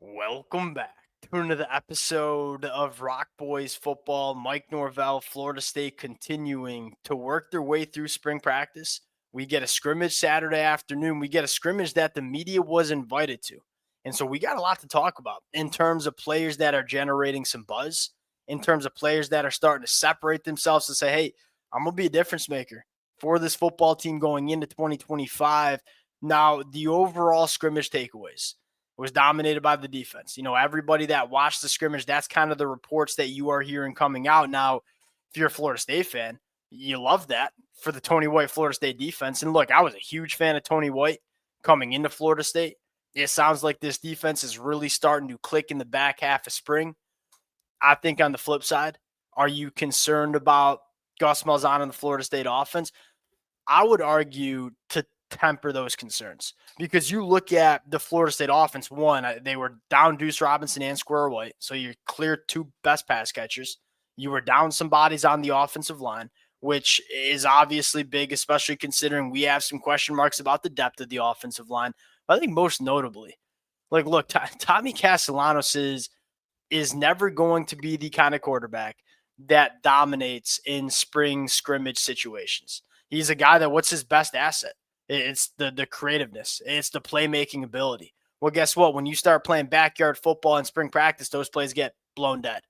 Welcome back to another episode of Rock Boys Football. Mike Norvell, Florida State continuing to work their way through spring practice. We get a scrimmage Saturday afternoon. We get a scrimmage that the media was invited to. And so we got a lot to talk about in terms of players that are generating some buzz, in terms of players that are starting to separate themselves and say, hey, I'm going to be a difference maker for this football team going into 2025. Now, the overall scrimmage takeaways was dominated by the defense. Everybody that watched the scrimmage, that's kind of the reports that you are hearing coming out. Now, if you're a Florida State fan, you love that for the Tony White Florida State defense. And look, I was a huge fan of Tony White coming into Florida State. It sounds like this defense is really starting to click in the back half of spring. I think on the flip side, are you concerned about Gus Malzahn and the Florida State offense? I would argue to temper those concerns because you look at the Florida State offense. One, they were down Deuce Robinson and Square White, so you cleared two best pass catchers. You were down some bodies on the offensive line, which is obviously big, especially considering we have some question marks about the depth of the offensive line. But I think most notably, look, Tommy Castellanos is never going to be the kind of quarterback that dominates in spring scrimmage situations. He's a guy that what's his best asset? It's the creativeness. It's the playmaking ability. Well, guess what? When you start playing backyard football in spring practice, those plays get blown dead.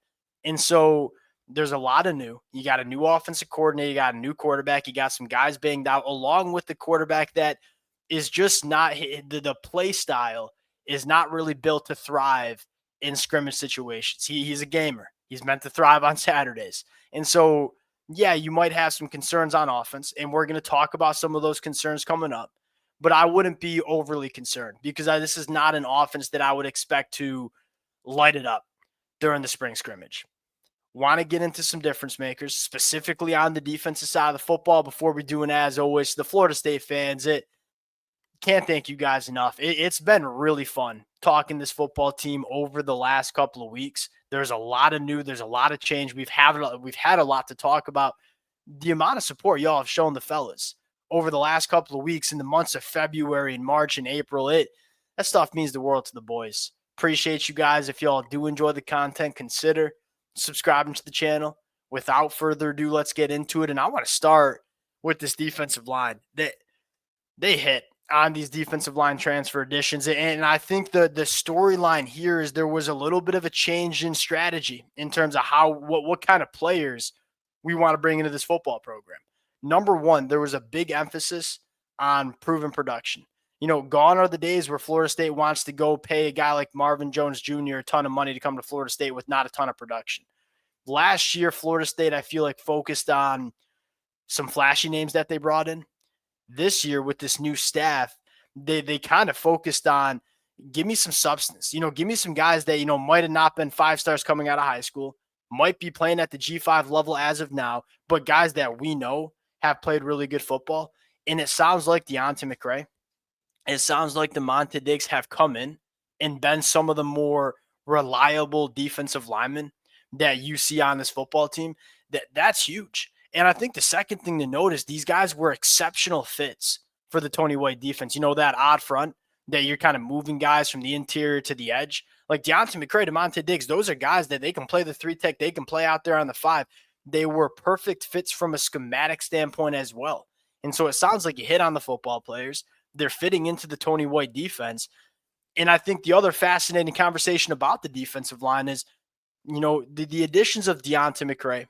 And so there's a lot of new. You got a new offensive coordinator. You got a new quarterback. You got some guys banged out along with the quarterback that is just not the play style is not really built to thrive in scrimmage situations. He's a gamer. He's meant to thrive on Saturdays. And so yeah, you might have some concerns on offense, and we're going to talk about some of those concerns coming up. But I wouldn't be overly concerned because this is not an offense that I would expect to light it up during the spring scrimmage. Want to get into some difference makers, specifically on the defensive side of the football before we do, and as always, the Florida State fans, can't thank you guys enough. It's been really fun talking this football team over the last couple of weeks. There's a lot of new. There's a lot of change. We've had a lot to talk about. The amount of support y'all have shown the fellas over the last couple of weeks in the months of February and March and April, that stuff means the world to the boys. Appreciate you guys. If y'all do enjoy the content, consider subscribing to the channel. Without further ado, let's get into it. And I want to start with this defensive line. They hit on these defensive line transfer additions. And I think the storyline here is there was a little bit of a change in strategy in terms of what kind of players we want to bring into this football program. Number one, there was a big emphasis on proven production. Gone are the days where Florida State wants to go pay a guy like Marvin Jones Jr. a ton of money to come to Florida State with not a ton of production. Last year, Florida State, I feel like, focused on some flashy names that they brought in. This year with this new staff, they kind of focused on give me some substance. Give me some guys that, might have not been 5 stars coming out of high school, might be playing at the G5 level as of now, but guys that we know have played really good football. And it sounds like Deonte McCray, it sounds like the Monte Diggs have come in and been some of the more reliable defensive linemen that you see on this football team. That's huge. And I think the second thing to note is these guys were exceptional fits for the Tony White defense. That odd front that you're kind of moving guys from the interior to the edge. Like Deonte McCray, DeMonte Diggs, those are guys that they can play the 3-tech. They can play out there on the 5. They were perfect fits from a schematic standpoint as well. And so it sounds like you hit on the football players. They're fitting into the Tony White defense. And I think the other fascinating conversation about the defensive line is, the additions of Deonte McCray,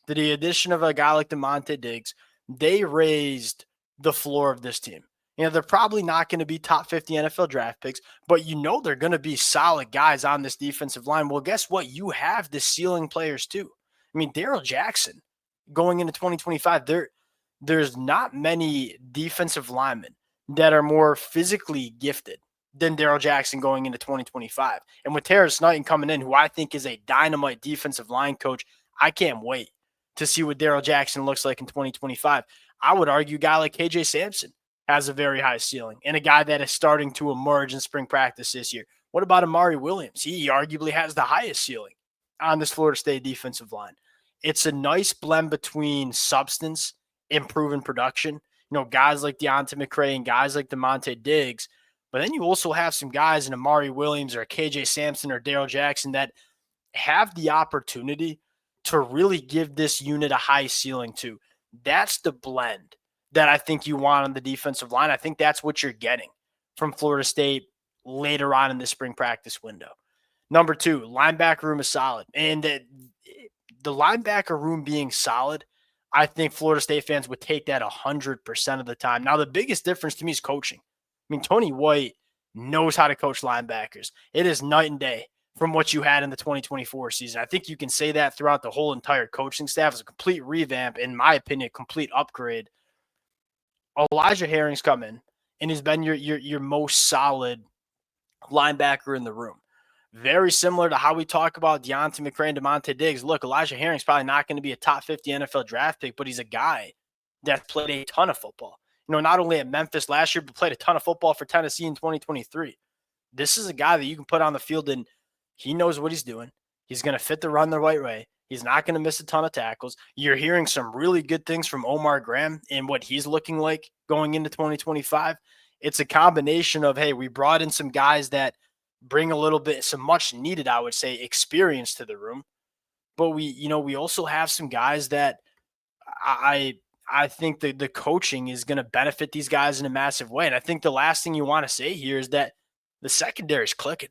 the addition of a guy like DeMonte Diggs, they raised the floor of this team. They're probably not going to be top 50 NFL draft picks, but they're going to be solid guys on this defensive line. Well, guess what? You have the ceiling players too. Darrell Jackson going into 2025, there's not many defensive linemen that are more physically gifted than Darrell Jackson going into 2025. And with Terrence Knighton coming in, who I think is a dynamite defensive line coach, I can't wait to see what Darrell Jackson looks like in 2025. I would argue a guy like KJ Sampson has a very high ceiling and a guy that is starting to emerge in spring practice this year. What about Amari Williams? He arguably has the highest ceiling on this Florida State defensive line. It's a nice blend between substance and proven production. Guys like Deonte McCray and guys like DeMonte Diggs, But then you also have some guys in Amari Williams or KJ Sampson or Daryl Jackson that have the opportunity to really give this unit a high ceiling too. That's the blend that I think you want on the defensive line. I think that's what you're getting from Florida State later on in the spring practice window. Number two, linebacker room is solid. And the linebacker room being solid, I think Florida State fans would take that 100% of the time. Now, the biggest difference to me is coaching. I mean, Tony White knows how to coach linebackers. It is night and day from what you had in the 2024 season. I think you can say that throughout the whole entire coaching staff. It's a complete revamp, in my opinion, a complete upgrade. Elijah Herring's come in, and he's been your most solid linebacker in the room. Very similar to how we talk about Deontay McCray and Demonte Diggs. Look, Elijah Herring's probably not going to be a top 50 NFL draft pick, but he's a guy that played a ton of football. Not only at Memphis last year, but played a ton of football for Tennessee in 2023. This is a guy that you can put on the field, and he knows what he's doing. He's going to fit the run the right way. He's not going to miss a ton of tackles. You're hearing some really good things from Omar Graham and what he's looking like going into 2025. It's a combination of, hey, we brought in some guys that bring a little bit, some much needed, I would say, experience to the room. But we also have some guys that I think the coaching is going to benefit these guys in a massive way. And I think the last thing you want to say here is that the secondary is clicking.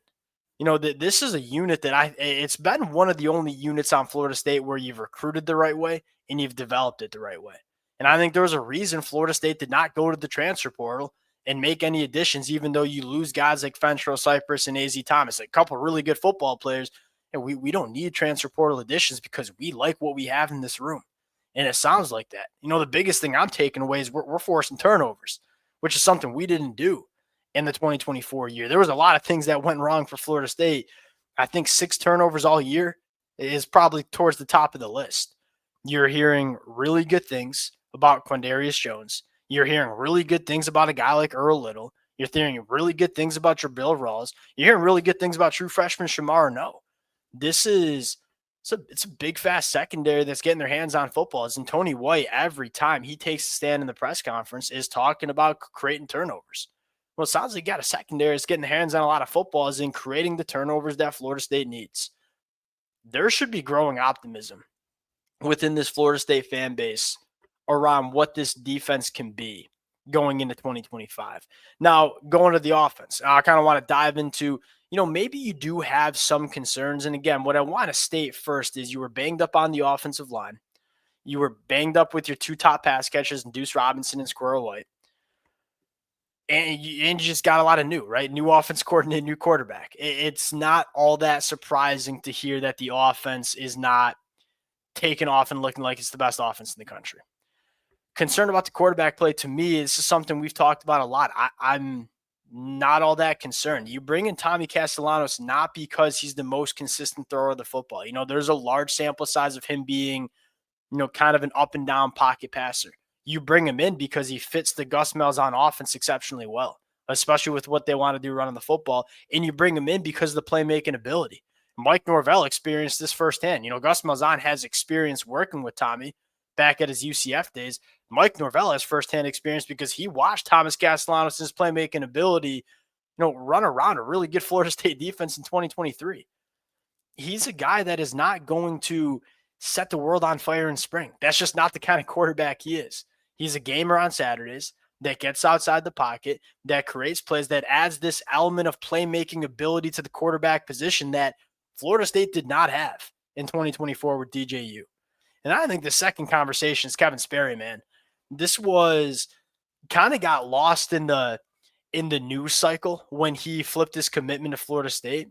This is a unit that it's been one of the only units on Florida State where you've recruited the right way and you've developed it the right way. And I think there was a reason Florida State did not go to the transfer portal and make any additions, even though you lose guys like Fentrell Cypress and AZ Thomas, a couple of really good football players. And we don't need transfer portal additions because we like what we have in this room. And it sounds like that. The biggest thing I'm taking away is we're forcing turnovers, which is something we didn't do in the 2024 year. There was a lot of things that went wrong for Florida State. I think 6 turnovers all year is probably towards the top of the list. You're hearing really good things about Quindarius Jones. You're hearing really good things about a guy like Earl Little. You're hearing really good things about Jabril Rawls. You're hearing really good things about true freshman Shamar No. It's a big, fast secondary that's getting their hands on footballs. And Tony White, every time he takes a stand in the press conference, is talking about creating turnovers. Well, it sounds like you got a secondary that's getting their hands on a lot of footballs and creating the turnovers that Florida State needs. There should be growing optimism within this Florida State fan base around what this defense can be going into 2025. Now, going to the offense, I kind of want to dive into, maybe you do have some concerns. And again, what I want to state first is you were banged up on the offensive line. You were banged up with your 2 top pass catchers, Deuce Robinson and Squirrel White. And you just got a lot of new offense coordinator, new quarterback. It's not all that surprising to hear that the offense is not taking off and looking like it's the best offense in the country. Concerned about the quarterback play, to me, this is something we've talked about a lot. I'm not all that concerned. You bring in Tommy Castellanos not because he's the most consistent thrower of the football. There's a large sample size of him being, kind of an up and down pocket passer. You bring him in because he fits the Gus Malzahn offense exceptionally well, especially with what they want to do running the football. And you bring him in because of the playmaking ability. Mike Norvell experienced this firsthand. Gus Malzahn has experience working with Tommy back at his UCF days. Mike Norvell has firsthand experience because he watched Thomas Castellanos' playmaking ability, run around a really good Florida State defense in 2023. He's a guy that is not going to set the world on fire in spring. That's just not the kind of quarterback he is. He's a gamer on Saturdays that gets outside the pocket, that creates plays, that adds this element of playmaking ability to the quarterback position that Florida State did not have in 2024 with DJU. And I think the second conversation is Kevin Sperry, man. This was kind of got lost in the news cycle when he flipped his commitment to Florida State.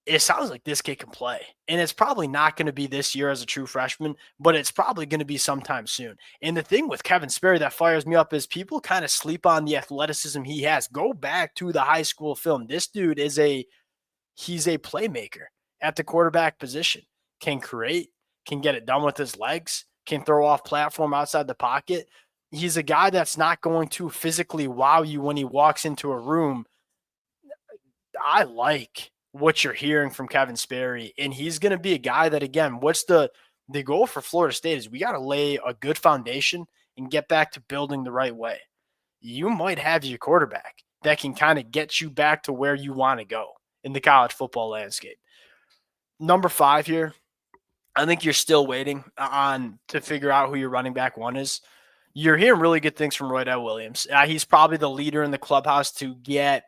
It sounds like this kid can play. And it's probably not going to be this year as a true freshman, but it's probably going to be sometime soon. And the thing with Kevin Sperry that fires me up is people kind of sleep on the athleticism he has. Go back to the high school film. This dude he's a playmaker at the quarterback position. Can create, can get it done with his legs, can throw off platform outside the pocket. He's a guy that's not going to physically wow you when he walks into a room. I like what you're hearing from Kevin Sperry, and he's going to be a guy that, again, what's the goal for Florida State is we got to lay a good foundation and get back to building the right way. You might have your quarterback. that can kind of get you back to where you want to go in the college football landscape. Number 5 here, I think you're still waiting on to figure out who your running back 1 is. You're hearing really good things from Roydell Williams. He's probably the leader in the clubhouse to get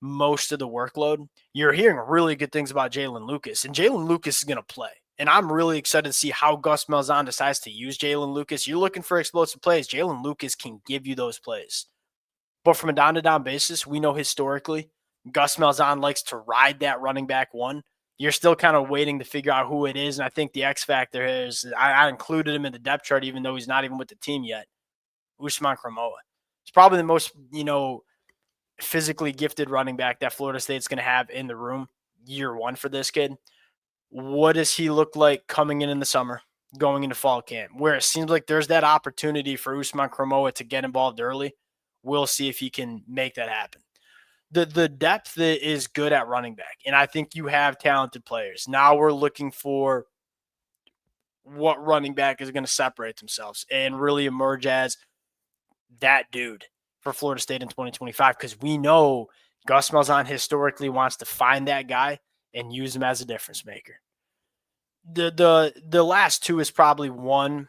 most of the workload. You're hearing really good things about Jalen Lucas, and Jalen Lucas is going to play. And I'm really excited to see how Gus Malzahn decides to use Jalen Lucas. You're looking for explosive plays. Jalen Lucas can give you those plays. But from a down-to-down basis, we know historically Gus Malzahn likes to ride that running back 1. You're still kind of waiting to figure out who it is. And I think the X factor is I included him in the depth chart, even though he's not even with the team yet. Usman Kramoa. He's probably the most, physically gifted running back that Florida State's going to have in the room year 1 for this kid. What does he look like coming in the summer, going into fall camp, where it seems like there's that opportunity for Usman Kramoa to get involved early? We'll see if he can make that happen. The depth is good at running back, and I think you have talented players. Now we're looking for what running back is going to separate themselves and really emerge as that dude for Florida State in 2025, because we know Gus Malzahn historically wants to find that guy and use him as a difference maker. The last 2 is probably 1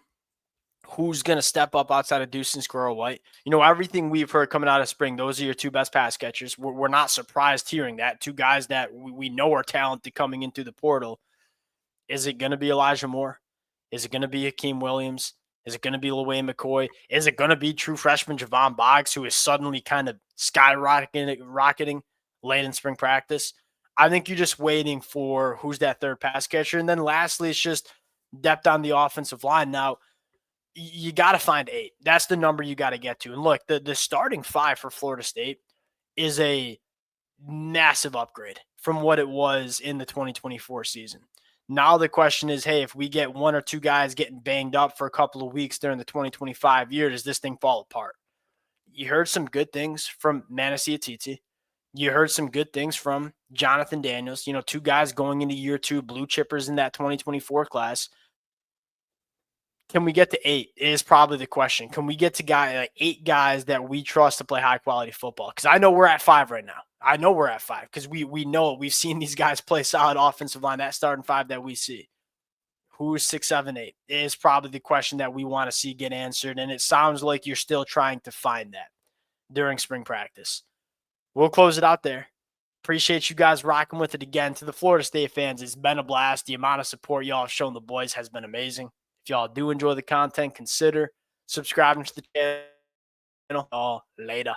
who's going to step up outside of Deuce and Squirrel White. Everything we've heard coming out of spring, those are your 2 best pass catchers. We're not surprised hearing that. 2 guys that we know are talented coming into the portal. Is it going to be Elijah Moore? Is it going to be Hakeem Williams? Is it going to be LaWayne McCoy? Is it going to be true freshman Javon Boggs, who is suddenly kind of rocketing late in spring practice? I think you're just waiting for who's that third pass catcher. And then lastly, it's just depth on the offensive line. Now, you got to find 8. That's the number you got to get to. And look, the starting 5 for Florida State is a massive upgrade from what it was in the 2024 season. Now the question is, hey, if we get 1 or 2 guys getting banged up for a couple of weeks during the 2025 year, does this thing fall apart? You heard some good things from Manasi Atiti. You heard some good things from Jonathan Daniels. 2 guys going into year 2, blue chippers in that 2024 class. Can we get to 8 is probably the question. Can we get to 8 guys that we trust to play high-quality football? Because I know we're at 5 right now. I know we're at 5 because we know it. We've seen these guys play solid offensive line, that starting 5 that we see. Who's 6, 7, 8 is probably the question that we want to see get answered, and it sounds like you're still trying to find that during spring practice. We'll close it out there. Appreciate you guys rocking with it again. To the Florida State fans, it's been a blast. The amount of support y'all have shown the boys has been amazing. If y'all do enjoy the content, consider subscribing to the channel. Later.